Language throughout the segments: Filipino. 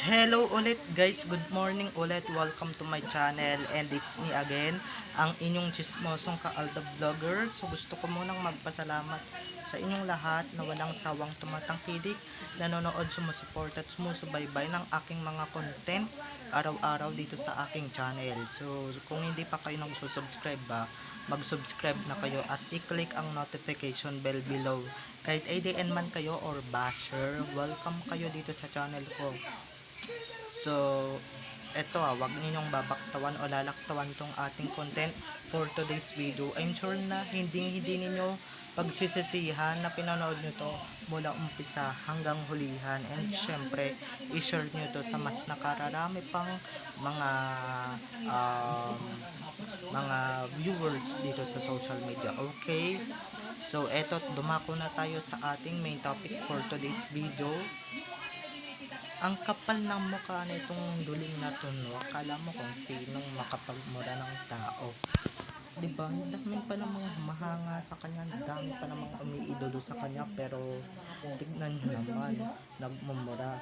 Hello ulit guys, good morning ulit, welcome to my channel and it's me again, ang inyong chismosong ka-Alda Vlogger. So gusto ko munang magpasalamat sa inyong lahat na walang sawang tumatangkilik, nanonood, sumusupport at sumusubaybay ng aking mga content araw-araw dito sa aking channel. So kung hindi pa kayo nagsusubscribe mag-subscribe na kayo at i-click ang notification bell below. Kahit ADN man kayo or basher, welcome kayo dito sa channel ko. So, eto wag ninyong babaktawan o lalaktawan tong ating content for today's video. I'm sure na hindi ninyo pagsisisihan na pinanood nyo to mula umpisa hanggang hulihan. And syempre, i-share nyo to sa mas nakararami pang mga um, mga viewers dito sa social media. Okay? So, eto, dumako na tayo sa ating main topic for today's video. Ang kapal ng mukha nitong duling na to, no? Akala mo kung sinong makapagmura ng tao. Diba? Dami pa namang mahanga sa kanya, dami pa namang umiidolo sa kanya, pero tignan nyo naman, nagmumura.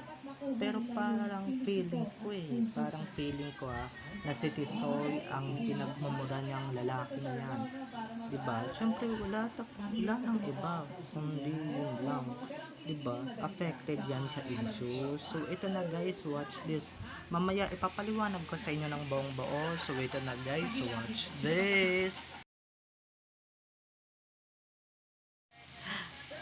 Pero parang feeling ko na si Tisoy ang pinagmumura niyang lalaki na yan. Diba? Siyempre wala nang iba, kundi yun lang. Diba? Affected yan sa issue. So ito na guys, watch this. Mamaya ipapaliwanag ko sa inyo ng buong buo. So ito na guys, watch this.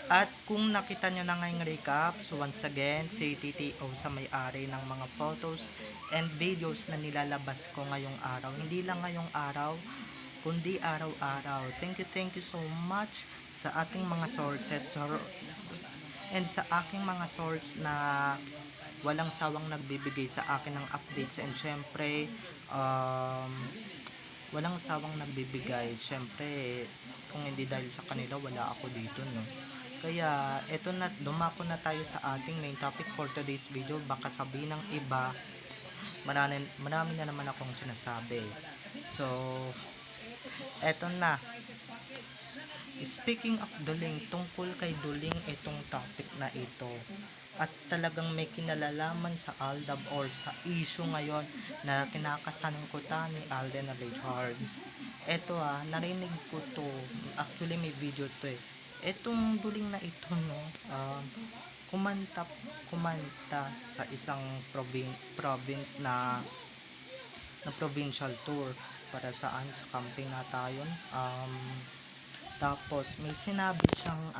At kung nakita nyo na ngayong recap, so once again, si TTO sa may-ari ng mga photos and videos na nilalabas ko ngayong araw. Hindi lang ngayong araw, kundi araw-araw. Thank you so much sa ating mga sources and sa aking mga source na walang sawang nagbibigay sa akin ng updates. And syempre, walang sawang nagbibigay. Syempre, kung hindi dahil sa kanila, wala ako dito, no? Kaya, eto na, dumako na tayo sa ating main topic for today's video. Baka sabihin ng iba, marami na naman akong sinasabi. So, eto na. Speaking of Duling, tungkol kay Duling itong topic na ito. At talagang may kinalalaman sa Aldab or sa issue ngayon na kinakasanungkutan ni Alden Richards. Eto narinig ko to. Actually may video to eh. Etong Duling na ito, no, kumanta sa isang province na provincial tour para saan sa camping na tayo. Tapos may sinabi siyang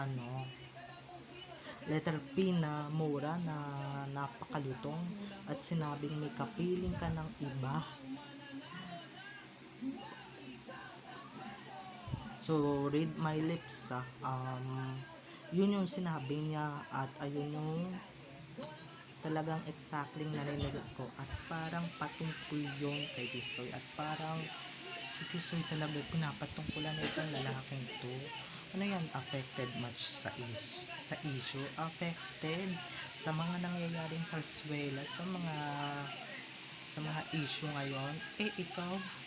letter P na mura na napakalutong at sinabing may kapiling ka ng iba. So read my lips yun yung sinabi niya at ayun yung talagang exactly narinig ko at parang patungkol yun kay Tisoy at parang si Tisoy talaga pinapatungkulan itong lalaking to. Ano yan, affected much sa issue, affected sa mga nangyayaring salswela, sa mga issue ngayon. Ikaw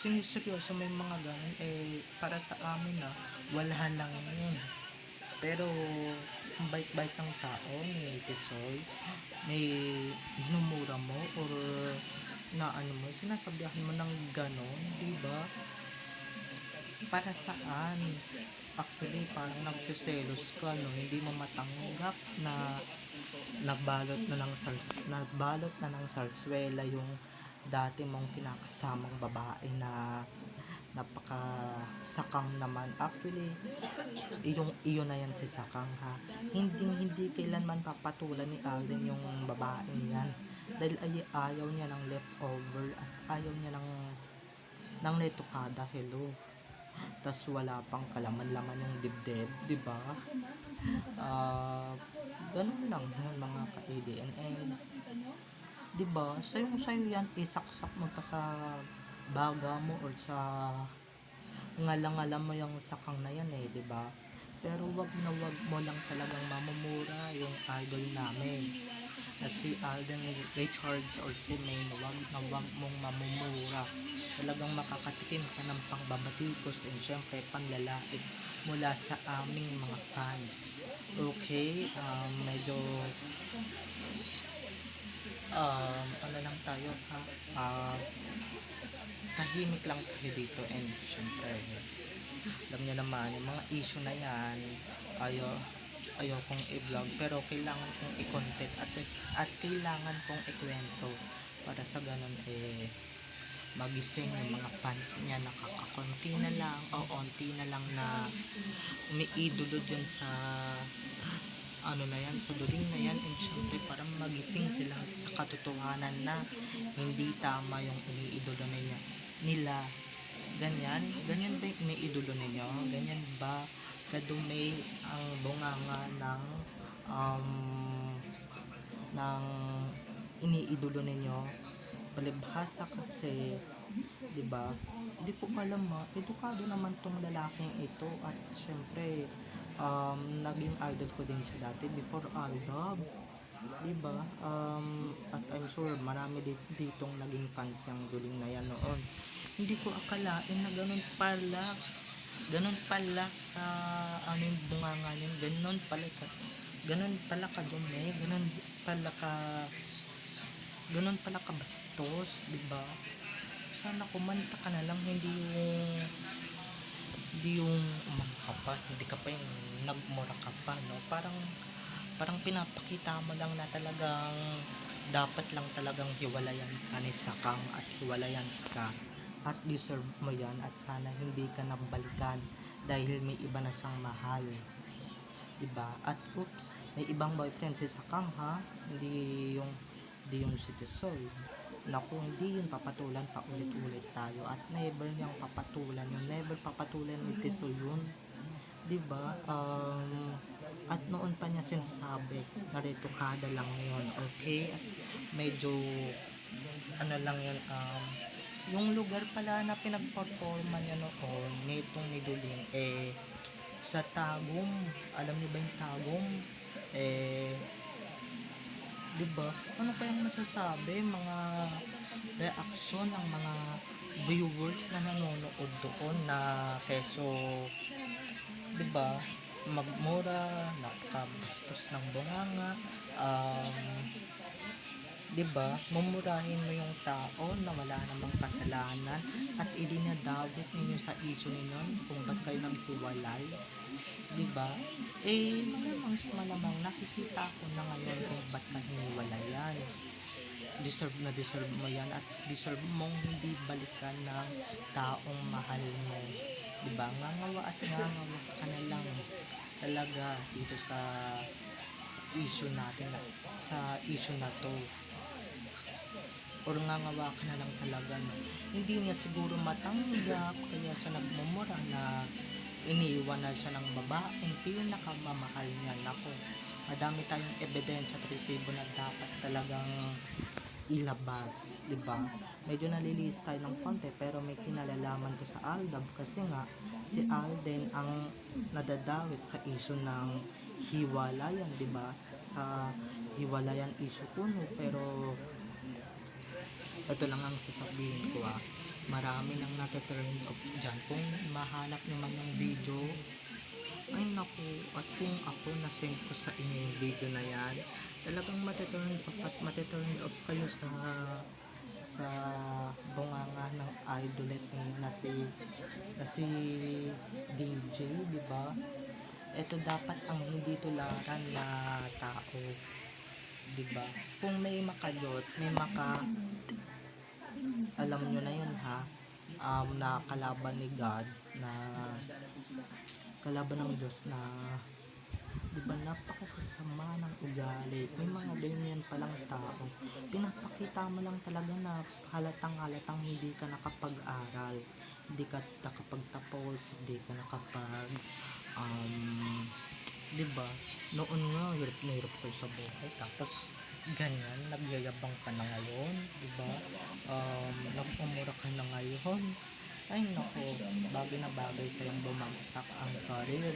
seryoso may mga ganun, para sa amin wala lang yun. Pero ang bait-bait ng tao ni Tisoy, may hinumura mo or na sinasabihan mo ng ganon, diba? Para saan? Actually parang nagsiselos ka, no? Hindi mo matanggap na nabalot na ng salswela yung dati mong kinakasamang babae na napaka-sakang naman. Actually, iyo na yan si Sakang hindi kailanman papatulan ni Alden yung babae yan. Dahil ayaw niya ng leftover at ayaw niya ng netokada, hello. Tas wala pang kalaman-laman yung dibdib, diba? Ganun lang yun mga ka-ADN. And diba, sa'yo yan, isaksak mo pa sa baga mo or sa ngalang-ngalam mo yung sakang na yan diba? Pero wag mo lang talagang mamumura yung idol namin na si Alden Richards or si Maine. Wag mong mamumura. Talagang makakatikim ka ng pangbabatikos and syempre panlalait mula sa aming mga fans. Okay, medyo ano lang tayo ha, tahimik lang tayo dito, and syempre alam niyo naman yung mga issue na yan, ayo ayokong i-vlog pero kailangan kong i-content at kailangan kong ikwento para sa ganun magising yung mga fans niya, nakakakonti na lang o onti na lang na umiidolo dyan sa ano na yan, sa duling na yan, and syempre parang magising sila sa katotohanan na hindi tama yung iniidolo nila. Ganyan ba yung iniidolo ninyo? Ganyan ba kadumi ang bunganga um, ng iniidolo ninyo? Palibhasa kasi, di ba? Hindi ko alam edukado naman tong lalaking ito, at syempre naging idol ko din siya dati before Aldab, di ba? At I'm sure marami ditong naging fans yung duling na yan noon. Hindi ko akalain na ganun pala ano yung bunganga yun, ganun pala ka dumi, ganun pala ka bastos, di ba? Sana kumanta ka na lang, hindi yung umangka pa, hindi ka pa yung nagmura ka pa, no? Parang pinapakita mo lang na talagang dapat lang talagang hiwalayan ka ni Sakang, at hiwalayan ka at deserve mo yan, at sana hindi ka nabalikan dahil may iba na siyang mahal, diba? At oops, may ibang boyfriend si Sakang, ha? Hindi yung si Tisoy. Naku, hindi yun papatulan pa ulit-ulit tayo, at never niyang papatulan yun, never papatulan ni Tisoy yun, diba? At noon pa niya sinasabi na retokada lang yun, okay? At medyo ano lang yun, yung lugar pala na pinag-performan niya noon nitong ni Duling sa Tagum. Alam niyo ba yung Tagum? Diba? Ano kayang masasabi, mga reaksyon ng mga viewers na nanonood doon, na keso, diba, magmura, nakabastos ng bunganga, diba, mumurahin mo yung tao na wala namang kasalanan, at idinadawit ninyo sa issue ninyo kung ba't kayo naghiwalay, diba? Malamang nakikita ko na ngayon kung ba't ka hiniwalayan. Deserve mo yan, at deserve mong hindi balikan ng taong mahal mo, diba? Ngangawa ka na lang talaga dito sa issue natin, sa issue na to, or ngangawa ka na lang talaga na hindi niya siguro matanggap, kaya siya nagmumura na iniwan na siya ng babaeng pinakamamahal niya. Nako, madami tayong ebidensya at resibo na dapat talagang ilabas, diba? Medyo nalilis tayo ng konti, pero may kinalalaman ko sa Aldab, kasi nga si Alden ang nadadawit sa issue ng hiwalayan, diba? Sa hiwalayan issue kuno, pero ito lang ang sasabihin ko, marami nang nata-turn off dyan. Kung mahanap naman yung video, ay naku, at kung ako na-send ko sa inyo yung video na yan, talagang mata-turn off at mata-turn off kayo sa bunganga ng idolette na si DJ, diba? Ito dapat ang hindi tularan na tao, diba? Kung may makadiyos, may alam nyo na yun, ha? Na kalaban ni God, na kalaban ng Diyos, na diba, napakasasama ng ugali. May mga ganyan palang tao, pinapakita mo lang talaga na halatang hindi ka nakapag-aral, hindi ka nakapagtapos, hindi ka nakapag diba, noon nga hirap na hirap ko sa buhay, tapos ganyan, nagyayabang ka na ngayon, diba? Nagpumura ka na ngayon. Ay nako, bagay na bagay sa yung bumagsak ang career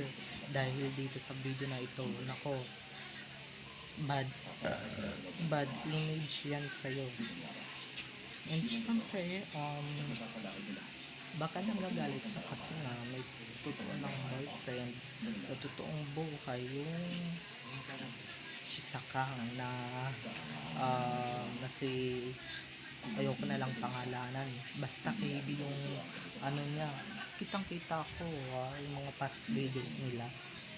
dahil dito sa video na ito. Nako, bad image yan sa'yo. And syempre, baka nagagalit siya kasi nga may totoo ng boyfriend, sa totoong buhay, yung si Sakang na na si ayoko na lang pangalanan, basta KB yung ano niya, kitang kita ko yung mga past videos nila,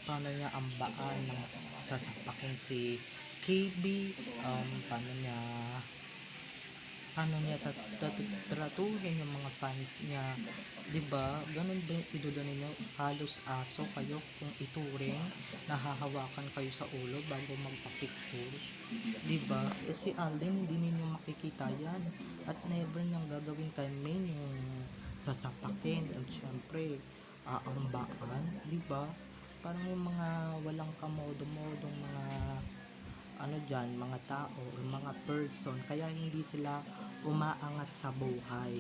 paano niya ambaan ng sasapakin si KB, tratuhin yung mga fans niya, 'di ba? Ganun ba yung idolo ninyo? Halos aso kayo kung ituring, nahahawakan kayo sa ulo bago magpa-picture, 'di ba? Kasi Alden hindi ninyo makikita yan at never niyang gagawin kay Main yung sasapakin at syempre aambaan, 'di ba? Parang yung mga walang kamodo-modong mga ano dyan, mga tao o mga person, kaya hindi sila umaangat sa buhay,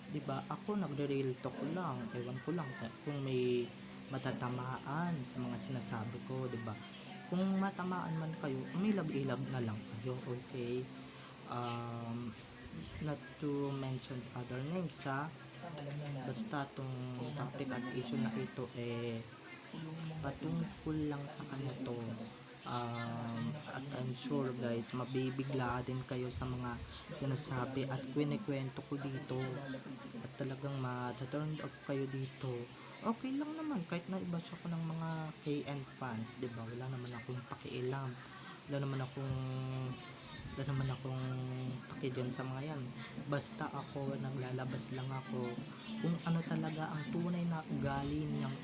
'di ba? Ako nagre-real talk lang, ewan ko lang kung may matatamaan sa mga sinasabi ko, 'di ba? Kung matamaan man kayo, umilab-ilab na lang kayo, okay? Not to mention other names, ha? Basta tong topic at issue na ito patungkol lang sa kanya to. At I'm sure guys, mabibigla din kayo sa mga sinasabi at kwento ko dito at talagang ma-turn off kayo dito. Okay lang naman kahit na i-bash ako ng mga KN fans, 'di ba? Wala naman akong pakialam, wala naman akong paki dyan sa mga yan, basta ako naglalabas lang ako kung ano talaga ang tunay na ugali ng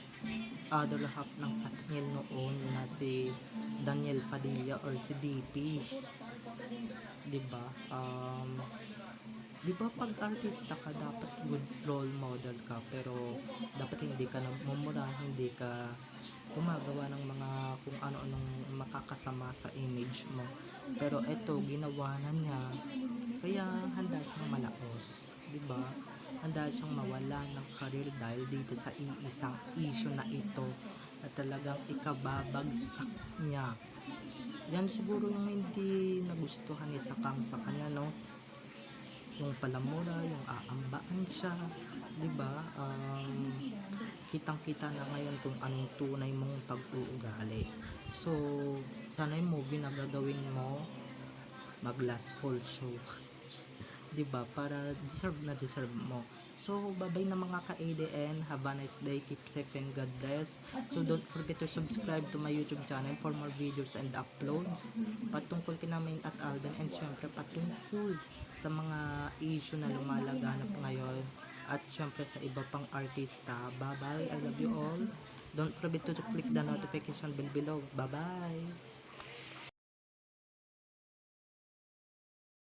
other half ng Katniel noon na si Daniel Padilla or si DP, 'di ba? 'Di ba pag artista ka dapat good role model ka, pero dapat hindi ka nagmumura, hindi ka gumagawa ng mga kung ano-anong makakasama sa image mo. Pero eto ginawa na niya, kaya handa siyang malaos, 'di ba? Handa siyang mawala ng career dahil dito sa iisang issue na ito na talagang ikababagsak niya. Yan siguro yung hindi nagustuhan ni Sakang sa kanya, no? Yung palamura, yung aambaan siya, 'di ba? Kitang-kita na ngayon kung anong tunay mong pag-uugali. So, sana yung movie na gagawin mo mag last full show, 'di ba? Para deserve mo. So, bye-bye na mga ka-ADN. Have a nice day. Keep safe and God bless. So, don't forget to subscribe to my YouTube channel for more videos and uploads patungkol kina Main at Alden, and syempre patungkol sa mga issue na lumalaganap ngayon at syempre sa iba pang artista. Bye-bye. I love you all. Don't forget to click the notification bell below. Bye-bye.